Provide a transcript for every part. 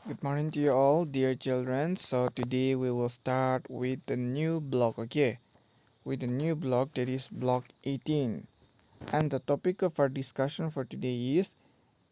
Good morning to you all, dear children. So today we will start with the new block, okay? With the new block, that is block 18. And the topic of our discussion for today is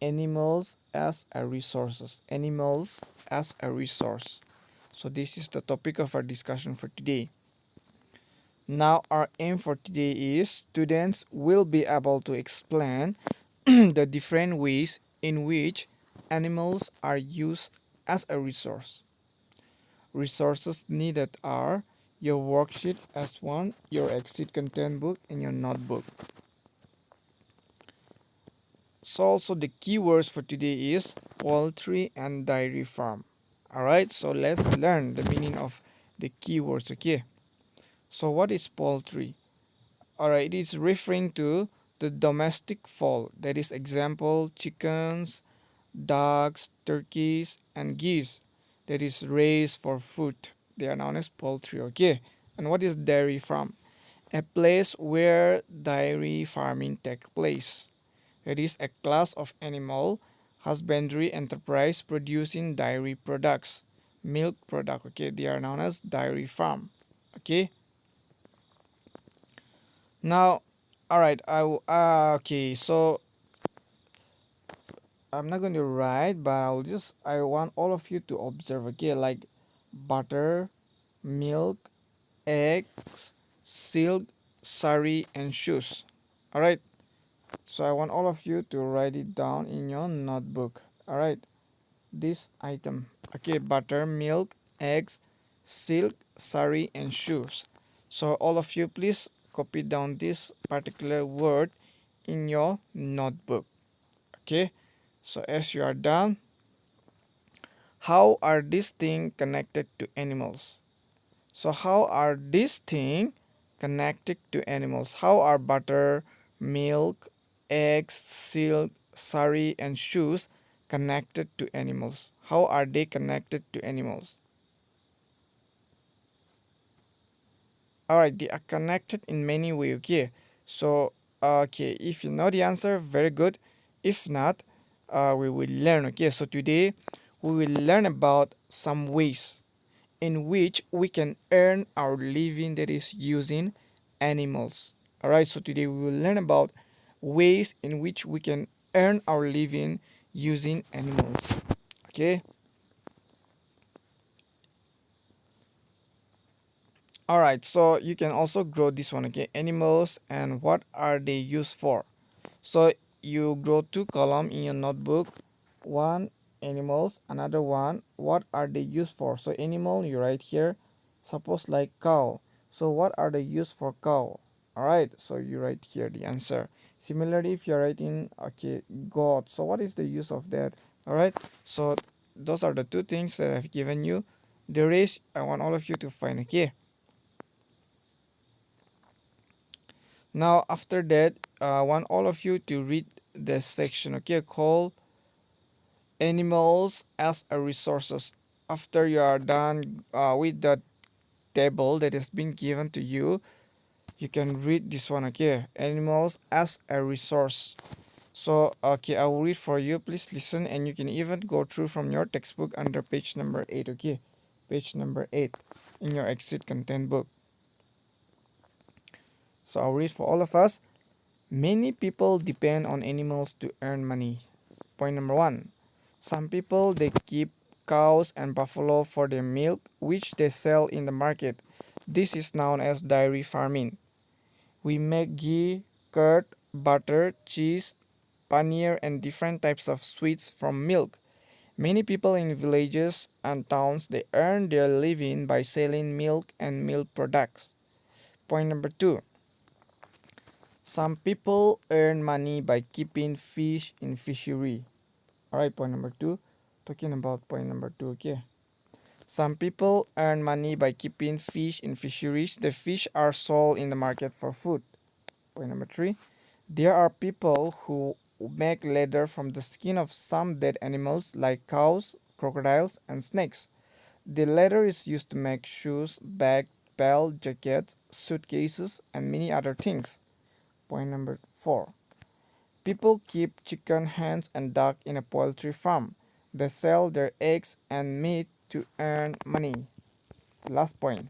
animals as a resources. Animals as a resource. So this is the topic of our discussion for today. Now our aim for today is students will be able to explain the different ways in which animals are used as a resource. Resources needed are your worksheet S1, your exit content book, and your notebook. So also the keywords for today is poultry and dairy farm. Alright, so let's learn the meaning of the keywords, okay? So what is poultry? Alright, it is referring to the domestic fowl, that is example chickens, ducks, turkeys, and geese that is raised for food. They are known as poultry, okay? And what is dairy farm? A place where dairy farming takes place. That is a class of animal husbandry enterprise producing dairy products, milk product, okay? They are known as dairy farm, okay? Now, all right, okay, so I'm not going to write, but I want all of you to observe, okay? Like butter, milk, eggs, silk, sari, and shoes. All right. So I want all of you to write it down in your notebook. All right. This item. Okay. Butter, milk, eggs, silk, sari, and shoes. So all of you, please copy down this particular word in your notebook. Okay. So as you are done, how are these things connected to animals? So how are these things connected to animals? How are butter, milk, eggs, silk, sari, and shoes connected to animals? How are they connected to animals? Alright, they are connected in many ways, okay? So, okay, if you know the answer, very good. If not, we will learn, okay? So today, we will learn about some ways in which we can earn our living, that is using animals. All right, so today we will learn about ways in which we can earn our living using animals. Okay. All right, so you can also grow this one, okay? Animals and what are they used for? So you grow two column in your notebook. One, animals, another one, what are they used for? So animal, you write here, suppose like cow. So what are they used for cow? All right, so you write here the answer. Similarly, if you're writing, okay, goat, so what is the use of that? All right, so those are the two things that I've given you. The rest I want all of you to find, okay? Now after that, I want all of you to read the section, okay, called animals as a resources. After you are done with the table that has been given to you, you can read this one, okay? Animals as a resource. So okay, I will read for you. Please listen, and you can even go through from your textbook under page number 8, okay? Page number 8 in your exit content book. So I'll read for all of us. Many people depend on animals to earn money. Point number 1. Some people they keep cows and buffalo for their milk, which they sell in the market. This is known as dairy farming. We make ghee, curd, butter, cheese, paneer, and different types of sweets from milk. Many people in villages and towns they earn their living by selling milk and milk products. Point number 2. Some people earn money by keeping fish in fishery. Alright, point number 2. Talking about point number 2, okay. Some people earn money by keeping fish in fisheries. The fish are sold in the market for food. Point number 3. There are people who make leather from the skin of some dead animals like cows, crocodiles, and snakes. The leather is used to make shoes, bags, belt, jackets, suitcases, and many other things. Point number 4. People keep chicken, hens, and duck in a poultry farm. They sell their eggs and meat to earn money. Last point.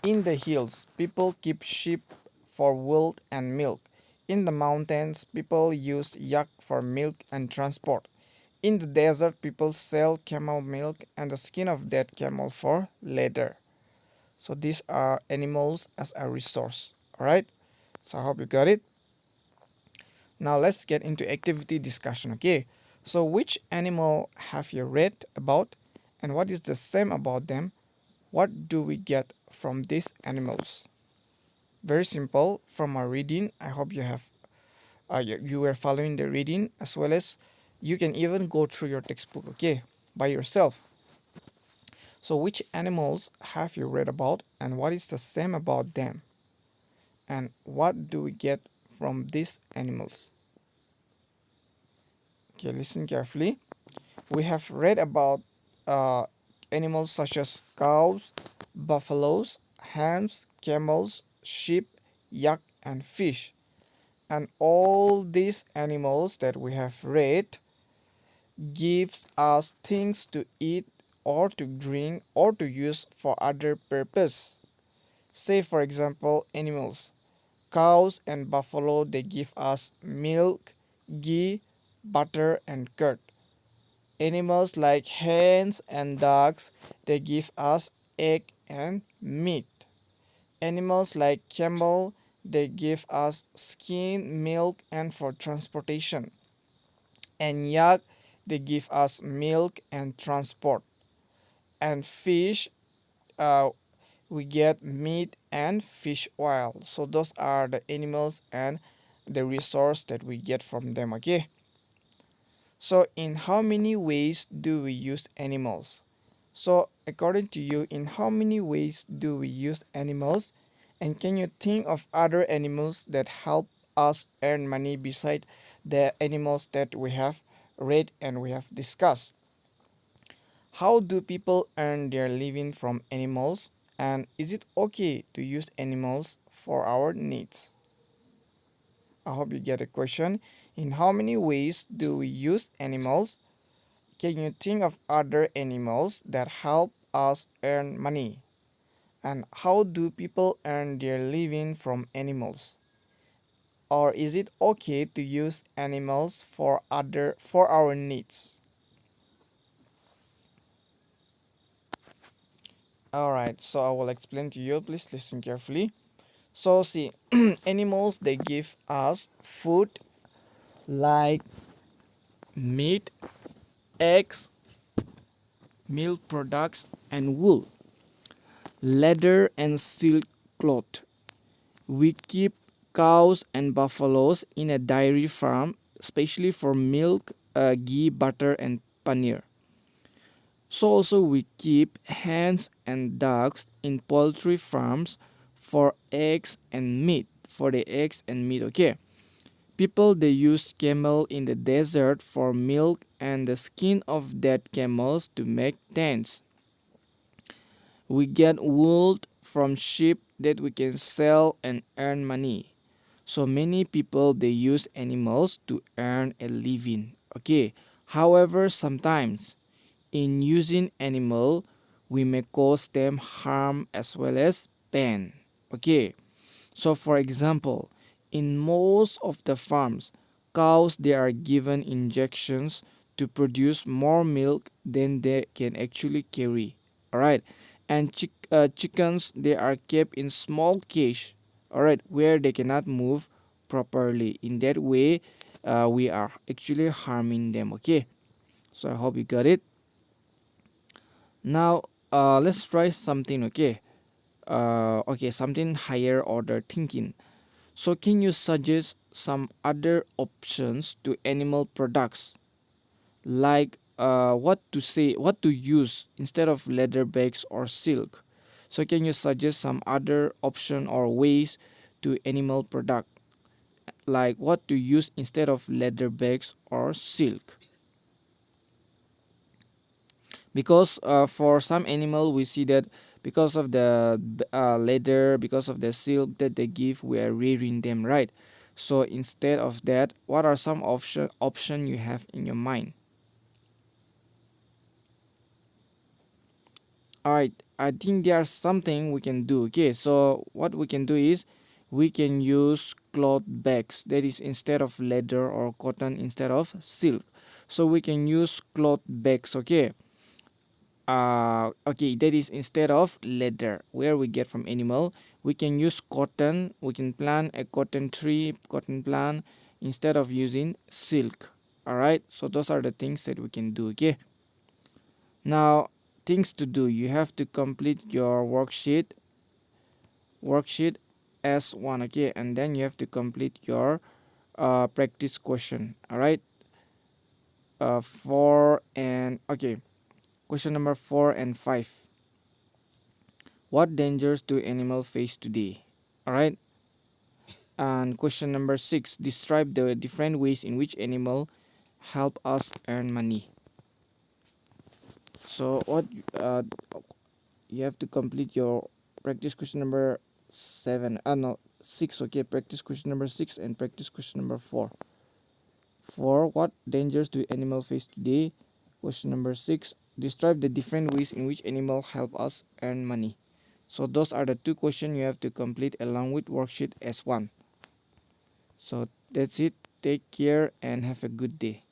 In the hills, people keep sheep for wool and milk. In the mountains, people use yak for milk and transport. In the desert, people sell camel milk and the skin of dead camel for leather. So these are animals as a resource. Alright? So I hope you got it. Now let's get into activity discussion, okay? So which animal have you read about and what is the same about them? What do we get from these animals? Very simple from our reading. I hope you have you were following the reading as well as you can even go through your textbook, okay, by yourself. So which animals have you read about and what is the same about them? And what do we get from these animals? Okay, listen carefully. We have read about uh, animals such as cows, buffaloes, hens, camels, sheep, yak, and fish. And all these animals that we have read gives us things to eat or to drink or to use for other purpose. Say for example animals. Cows and buffalo they give us milk, ghee, butter and curd. Animals like hens and ducks they give us egg and meat. Animals like camel they give us skin, milk and for transportation. And yak they give us milk and transport. And fish uh, we get meat and fish oil. So those are the animals and the resource that we get from them, okay? So in how many ways do we use animals? So according to you, in how many ways do we use animals? And can you think of other animals that help us earn money beside the animals that we have read and we have discussed? How do people earn their living from animals? And is it okay to use animals for our needs? I hope you get a question. In how many ways do we use animals? Can you think of other animals that help us earn money? And how do people earn their living from animals? Or is it okay to use animals for our needs? Alright, so I will explain to you. Please listen carefully. So see, animals they give us food like meat, eggs, milk products and wool, leather and silk cloth. We keep cows and buffaloes in a dairy farm, especially for milk, ghee, butter and paneer. So also we keep hens and ducks in poultry farms for eggs and meat, for the eggs and meat, okay? People they use camel in the desert for milk and the skin of dead camels to make tents. We get wool from sheep that we can sell and earn money. So many people they use animals to earn a living. Okay. However, sometimes in using animal we may cause them harm as well as pain. Okay. So for example, in most of the farms, cows they are given injections to produce more milk than they can actually carry. Alright. And chickens they are kept in small cage, alright, where they cannot move properly. In that way, we are actually harming them, okay? So I hope you got it. Now, let's try something, okay? Okay, something higher order thinking. So can you suggest some other options to animal products like what to use instead of leather bags or silk? So can you suggest some other option or ways to animal product like what to use instead of leather bags or silk? Because for some animal we see that because of the leather, because of the silk that they give, we are rearing them, right? So instead of that, what are some option you have in your mind? Alright, I think there's something we can do. Okay, so what we can do is we can use cloth bags, that is instead of leather, or cotton instead of silk. So we can use cloth bags. Okay, okay, that is instead of leather where we get from animal. We can use cotton, we can plant a cotton tree, cotton plant, instead of using silk. All right, so those are the things that we can do. Okay, now things to do: you have to complete your worksheet S1. Okay, and then you have to complete your practice question. All right, 4 and okay, question number 4 and 5. What dangers do animals face today? All right. And question number 6. Describe the different ways in which animal help us earn money. So what you have to complete your practice question number 7. No, 6. Okay, practice question number 6 and practice question number 4. For what dangers do animals face today? Question number 6. Describe the different ways in which animal help us earn money. So those are the two questions you have to complete along with worksheet S1. So that's it. Take care and have a good day.